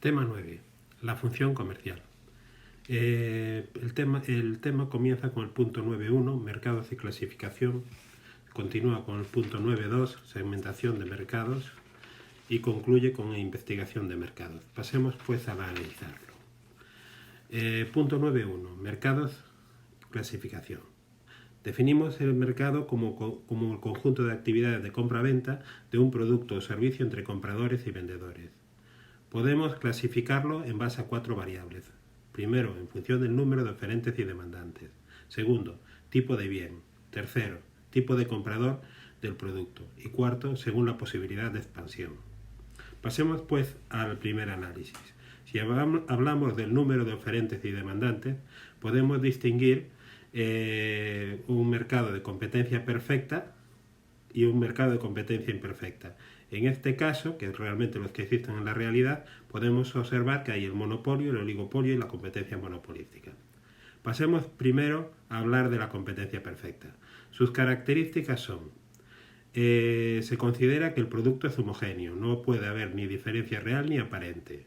Tema 9. La función comercial. El tema comienza con el punto 9.1, mercados y clasificación, continúa con el punto 9.2, segmentación de mercados, y concluye con investigación de mercados. Pasemos pues a analizarlo. Punto 9.1, mercados, clasificación. Definimos el mercado como el conjunto de actividades de compra-venta de un producto o servicio entre compradores y vendedores. Podemos clasificarlo en base a 4 variables. Primero, en función del número de oferentes y demandantes. Segundo, tipo de bien. Tercero, tipo de comprador del producto. Y cuarto, según la posibilidad de expansión. Pasemos pues al primer análisis. Si hablamos del número de oferentes y demandantes, podemos distinguir un mercado de competencia perfecta y un mercado de competencia imperfecta. En este caso, que es realmente los que existen en la realidad, podemos observar que hay el monopolio, el oligopolio y la competencia monopolística. Pasemos primero a hablar de la competencia perfecta. Sus características son: se considera que el producto es homogéneo, no puede haber ni diferencia real ni aparente.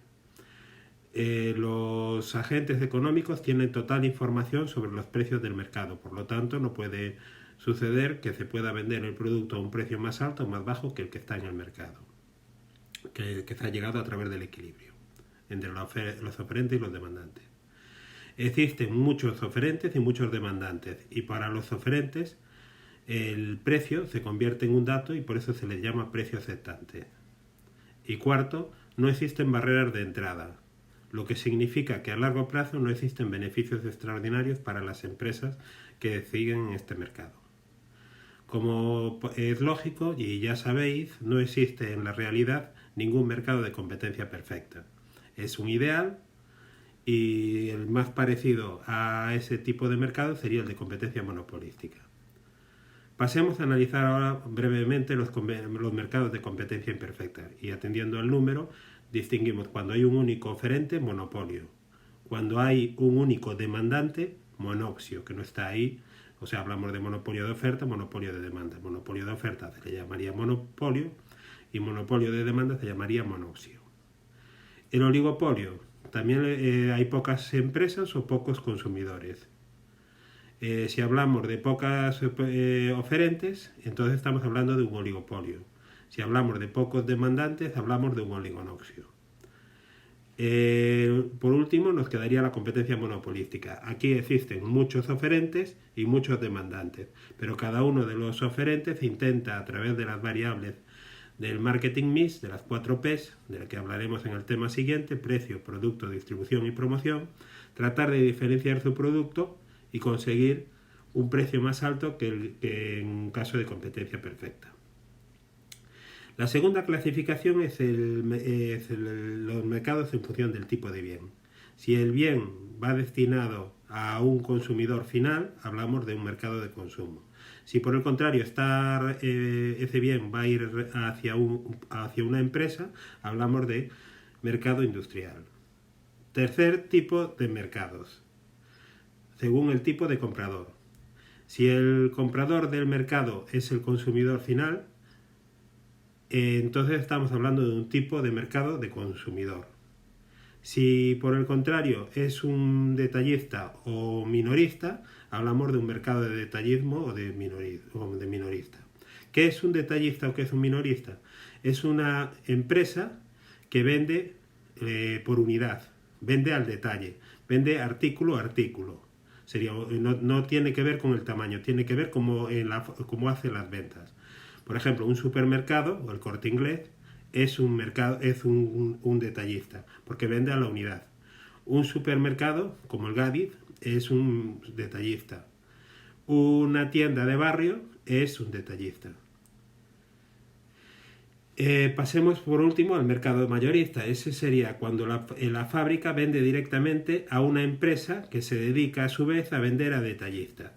Los agentes económicos tienen total información sobre los precios del mercado, por lo tanto no puede suceder que se pueda vender el producto a un precio más alto o más bajo que el que está en el mercado, que se ha llegado a través del equilibrio entre los oferentes y los demandantes. Existen muchos oferentes y muchos demandantes, y para los oferentes el precio se convierte en un dato y por eso se les llama precio aceptante. Y cuarto, no existen barreras de entrada, lo que significa que a largo plazo no existen beneficios extraordinarios para las empresas que siguen en este mercado. Como es lógico, y ya sabéis, no existe en la realidad ningún mercado de competencia perfecta. Es un ideal, y el más parecido a ese tipo de mercado sería el de competencia monopolística. Pasemos a analizar ahora brevemente los mercados de competencia imperfecta, y atendiendo al número, distinguimos cuando hay un único oferente, monopolio; cuando hay un único demandante, monopsio, que no está ahí. O sea, hablamos de monopolio de oferta, monopolio de demanda. Monopolio de oferta se le llamaría monopolio y monopolio de demanda se llamaría monopsio. El oligopolio, también hay pocas empresas o pocos consumidores. Si hablamos de pocas oferentes, entonces estamos hablando de un oligopolio. Si hablamos de pocos demandantes, hablamos de un oligonopsio. Por último, nos quedaría la competencia monopolística. Aquí existen muchos oferentes y muchos demandantes, pero cada uno de los oferentes intenta, a través de las variables del marketing mix, de las 4 P's, de la que hablaremos en el tema siguiente: precio, producto, distribución y promoción, tratar de diferenciar su producto y conseguir un precio más alto que en un caso de competencia perfecta. La segunda clasificación es los mercados en función del tipo de bien. Si el bien va destinado a un consumidor final, hablamos de un mercado de consumo. Si por el contrario ese bien va a ir hacia una empresa, hablamos de mercado industrial. Tercer tipo de mercados, según el tipo de comprador. Si el comprador del mercado es el consumidor final, entonces estamos hablando de un tipo de mercado de consumidor. Si por el contrario es un detallista o minorista, hablamos de un mercado de detallismo o de minorista. ¿Qué es un detallista o qué es un minorista? Es una empresa que vende por unidad, vende al detalle, vende artículo a artículo. No tiene que ver con el tamaño, tiene que ver cómo hace las ventas. Por ejemplo, un supermercado, o el Corte Inglés, es un detallista, porque vende a la unidad. Un supermercado, como el Gadit, es un detallista. Una tienda de barrio es un detallista. Pasemos por último al mercado mayorista. Ese sería cuando la fábrica vende directamente a una empresa que se dedica a su vez a vender a detallistas.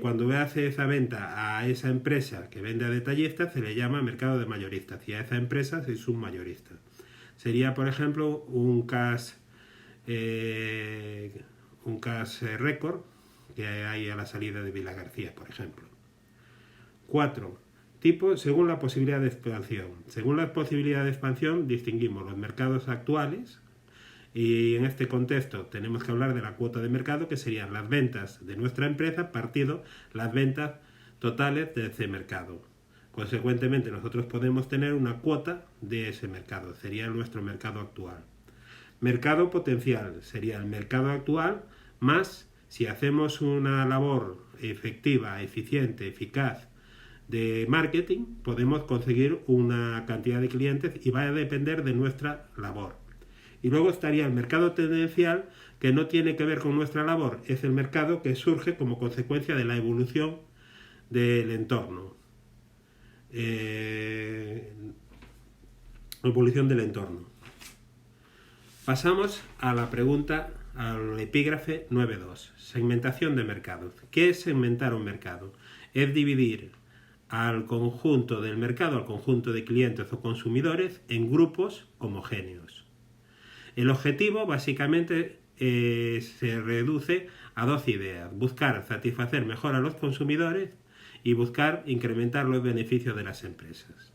Cuando hace esa venta a esa empresa que vende a detallistas, se le llama mercado de mayoristas, y a esa empresa es un mayorista. Sería, por ejemplo, un Cash Record que hay a la salida de Vilagarcía, por ejemplo. 4. Según la posibilidad de expansión. Según la posibilidad de expansión distinguimos los mercados actuales y en este contexto tenemos que hablar de la cuota de mercado, que serían las ventas de nuestra empresa partido las ventas totales de ese mercado. Consecuentemente nosotros podemos tener una cuota de ese mercado, sería nuestro mercado actual. Mercado potencial sería el mercado actual más si hacemos una labor efectiva, eficiente, eficaz de marketing, podemos conseguir una cantidad de clientes y va a depender de nuestra labor. Y luego estaría el mercado tendencial, que no tiene que ver con nuestra labor, es el mercado que surge como consecuencia de la evolución del entorno. Evolución del entorno. Pasamos a la pregunta, al epígrafe 9.2. Segmentación de mercados. ¿Qué es segmentar un mercado? Es dividir al conjunto del mercado, al conjunto de clientes o consumidores, en grupos homogéneos. El objetivo básicamente se reduce a dos ideas: buscar satisfacer mejor a los consumidores y buscar incrementar los beneficios de las empresas.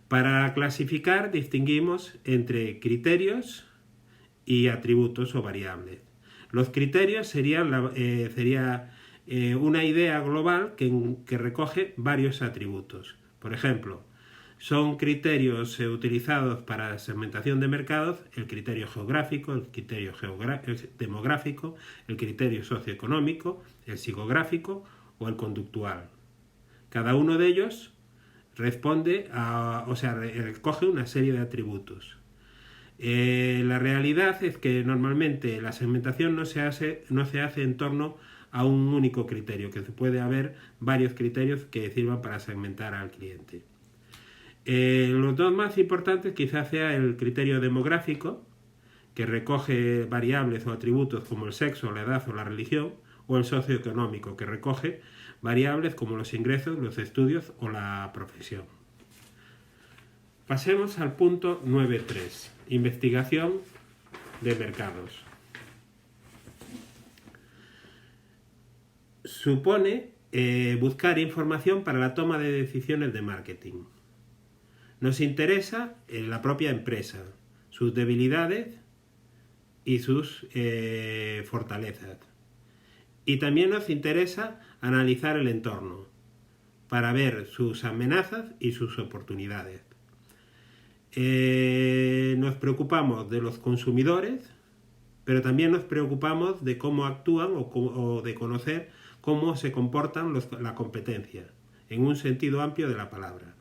Para clasificar distinguimos entre criterios y atributos o variables. Los criterios sería una idea global que recoge varios atributos. Por ejemplo, son criterios utilizados para la segmentación de mercados el criterio geográfico, el criterio demográfico, el criterio socioeconómico, el psicográfico o el conductual. Cada uno de ellos recoge una serie de atributos. La realidad es que normalmente la segmentación no se hace en torno a un único criterio, que puede haber varios criterios que sirvan para segmentar al cliente. Los dos más importantes quizás sea el criterio demográfico, que recoge variables o atributos como el sexo, la edad o la religión, o el socioeconómico, que recoge variables como los ingresos, los estudios o la profesión. Pasemos al punto 9.3, investigación de mercados. Supone buscar información para la toma de decisiones de marketing. Nos interesa la propia empresa, sus debilidades y sus fortalezas. Y también nos interesa analizar el entorno para ver sus amenazas y sus oportunidades. Nos preocupamos de los consumidores, pero también nos preocupamos de cómo actúan o de conocer cómo se comportan la competencia, en un sentido amplio de la palabra.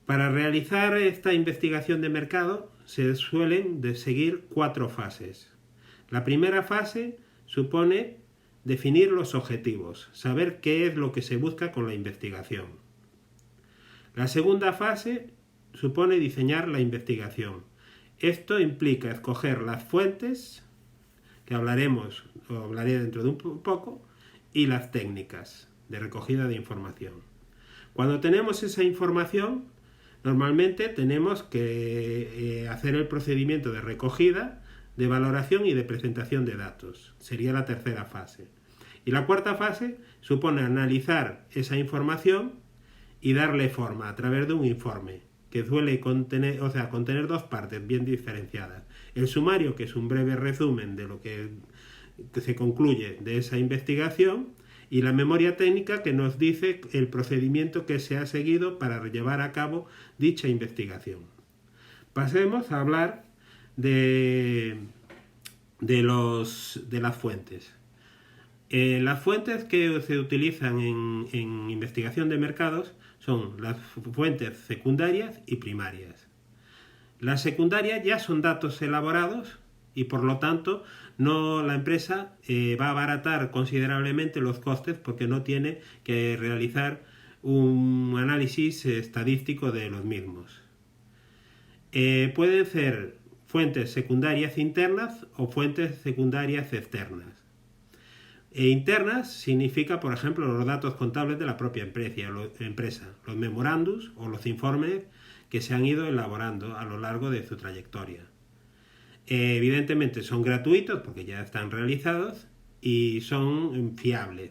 Para realizar esta investigación de mercado se suelen seguir 4 fases. La primera fase supone definir los objetivos, saber qué es lo que se busca con la investigación. La segunda fase supone diseñar la investigación. Esto implica escoger las fuentes, que hablaré dentro de un poco, y las técnicas de recogida de información. Cuando tenemos esa información, normalmente tenemos que hacer el procedimiento de recogida, de valoración y de presentación de datos. Sería la tercera fase. Y la cuarta fase supone analizar esa información y darle forma a través de un informe, que suele contener 2 partes bien diferenciadas. El sumario, que es un breve resumen de lo que se concluye de esa investigación, y la memoria técnica, que nos dice el procedimiento que se ha seguido para llevar a cabo dicha investigación. Pasemos a hablar de las fuentes. Las fuentes que se utilizan en investigación de mercados son las fuentes secundarias y primarias. Las secundarias ya son datos elaborados y por lo tanto la empresa va a abaratar considerablemente los costes porque no tiene que realizar un análisis estadístico de los mismos. Pueden ser fuentes secundarias internas o fuentes secundarias externas. Internas significa, por ejemplo, los datos contables de la propia empresa, los memorándums o los informes que se han ido elaborando a lo largo de su trayectoria. Evidentemente son gratuitos porque ya están realizados y son fiables.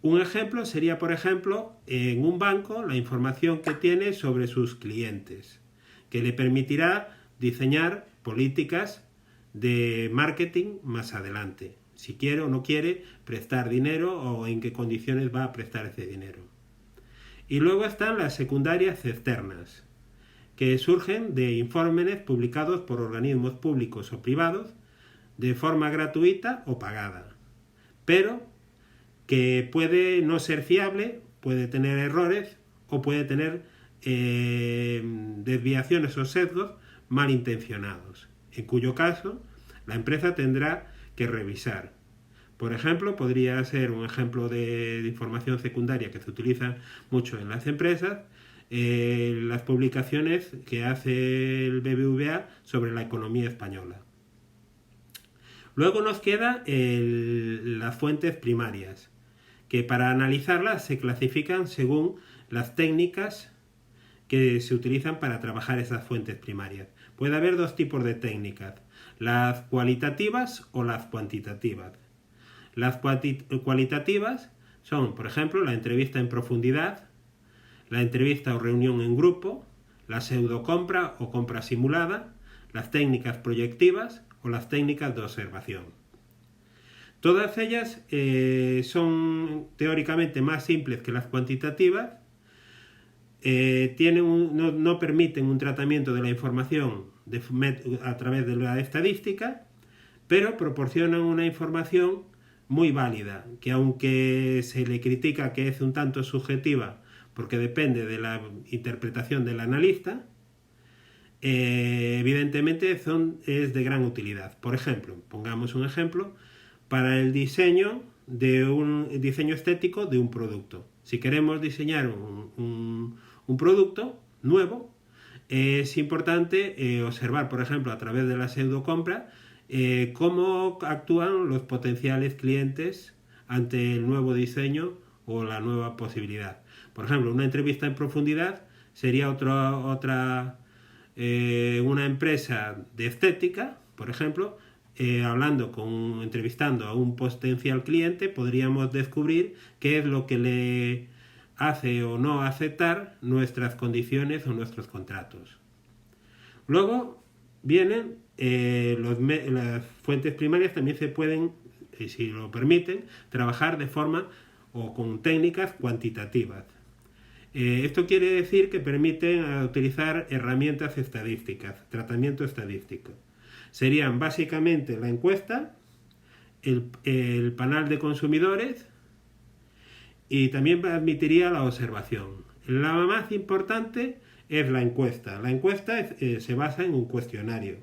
Un ejemplo sería, por ejemplo, en un banco la información que tiene sobre sus clientes, que le permitirá diseñar políticas de marketing más adelante, si quiere o no quiere prestar dinero o en qué condiciones va a prestar ese dinero. Y luego están las secundarias externas, que surgen de informes publicados por organismos públicos o privados de forma gratuita o pagada, pero que puede no ser fiable, puede tener errores o puede tener desviaciones o sesgos malintencionados, en cuyo caso la empresa tendrá que revisar. Por ejemplo, podría ser un ejemplo de información secundaria que se utiliza mucho en las empresas, las publicaciones que hace el BBVA sobre la economía española. Luego nos quedan las fuentes primarias, que para analizarlas se clasifican según las técnicas que se utilizan para trabajar esas fuentes primarias. Puede haber dos tipos de técnicas, las cualitativas o las cuantitativas. Las cualitativas son, por ejemplo, la entrevista en profundidad, la entrevista o reunión en grupo, la pseudocompra o compra simulada, las técnicas proyectivas o las técnicas de observación. Todas ellas son teóricamente más simples que las cuantitativas, no permiten un tratamiento de la información a través de la estadística, pero proporcionan una información muy válida, que aunque se le critica que es un tanto subjetiva porque depende de la interpretación del analista, evidentemente es de gran utilidad. Por ejemplo, pongamos un ejemplo, para el diseño estético de un producto. Si queremos diseñar un producto nuevo, es importante observar, por ejemplo, a través de la pseudocompra, cómo actúan los potenciales clientes ante el nuevo diseño o la nueva posibilidad. Por ejemplo, una entrevista en profundidad sería una empresa de estética, por ejemplo, entrevistando a un potencial cliente, podríamos descubrir qué es lo que le hace o no aceptar nuestras condiciones o nuestros contratos. Luego vienen las fuentes primarias, también se pueden, si lo permiten, trabajar de forma o con técnicas cuantitativas. Esto quiere decir que permiten utilizar herramientas estadísticas, tratamiento estadístico. Serían básicamente la encuesta, el panel de consumidores y también admitiría la observación. La más importante es la encuesta. La encuesta se basa en un cuestionario.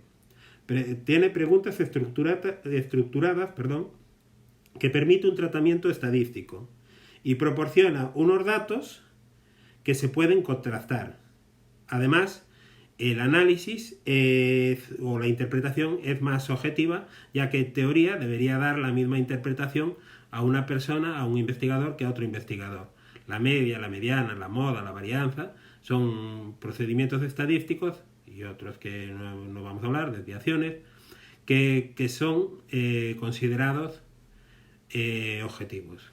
Tiene preguntas estructuradas, que permite un tratamiento estadístico y proporciona unos datos que se pueden contrastar. Además, el análisis o la interpretación es más objetiva, ya que en teoría debería dar la misma interpretación a una persona, a un investigador, que a otro investigador. La media, la mediana, la moda, la varianza son procedimientos estadísticos y otros que no vamos a hablar, desviaciones, que son considerados objetivos.